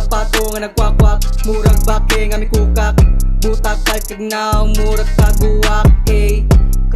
pato nga nagwakwak, murag bake nga may kukak. Butak kalkag na murag kaguwak, eh.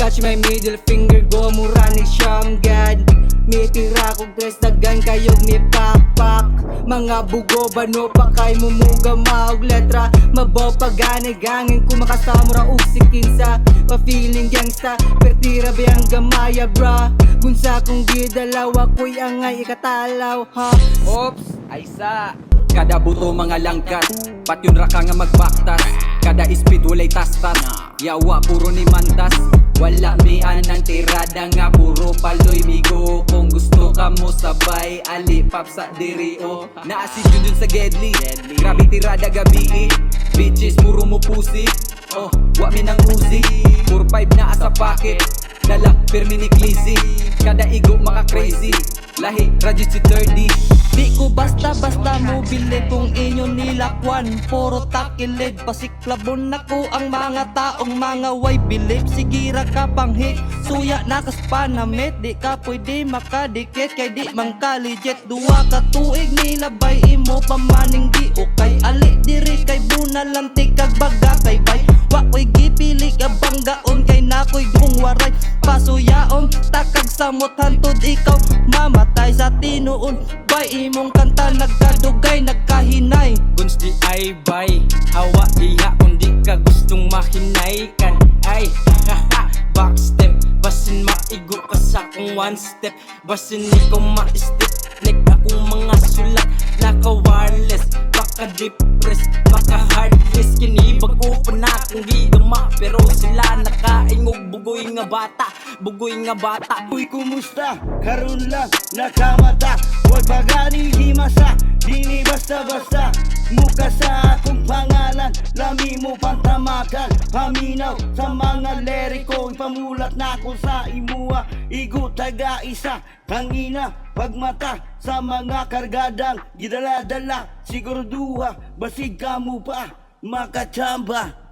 Catch my middle finger, go mura ni siyam gad. May tira kong tres dagan kayog may pakpak. Mga bugo bano pa kay mumuga maog letra. Mabaw pagani gangin ko makasamura og sikinsa. Pa-feeling gangsta, pertira bayang gamaya bra. Gunsa kong gidalaw ako'y angay ikatalaw ha. Oops, ay sa kada buto mga langkat, pat yun raka nga magbaktas. Kada speed walay tastas, yawa puro ni mantas. Wala mian ng tirada nga puro paloy migo. Kung gusto ka mo sabay, alipap sa dirio. Naasid yun dun sa Gedli, grabe tirada gabi. Bitches puro mo pusi, oh, wa mi nang uzi. 4-5 na asa pocket, dalak permi ni Clizzy. Kada igo maka crazy, lahi radyo si 30. Di ko basta-basta mo bili kung inyo nilakwan. Puro takilid, pasiklabon ako ang mga taong mga way bilib. Sigira ka panghit, suya nakaspanamit. Di ka pwede makadikit, kay di mang kaligit. Duwa ka tuig nilabay, imo pamaning di okay. Alik diri kay bunalang tikag baga kay bay. Wa ko'y gipili ka banggaon, kay nako'y gungwaray. Pasuyaon, takag samot hantod ikaw mamatay sa tinuon. Bay imong kanta nagkadugay, nagkahinay. Guns di ay bay, hawa diha kung di ka gustong mahinay kan. Ay, haha, backstep, basin maigo ka sa kong one step. Basin ikaw ma-step, like akong mga sulat. Naka-wireless, baka depress, baka heartless. Kinibag ko pa na kung gigama, pero sila nakaingog. Bugoy nga bata, bugoy nga bata. Uy, kumusta? Karon lang nakamata. Huwag bagani himasa, dini basta-basta. Muka sa akong pangalan, lami mo pantamakan. Paminaw sa mga leriko, ipamulat na ko sa imua. Igo taga isa, tangina, pagmata sa mga kargadang gidala-dala. Siguro duha, basig ka mo pa, makachamba.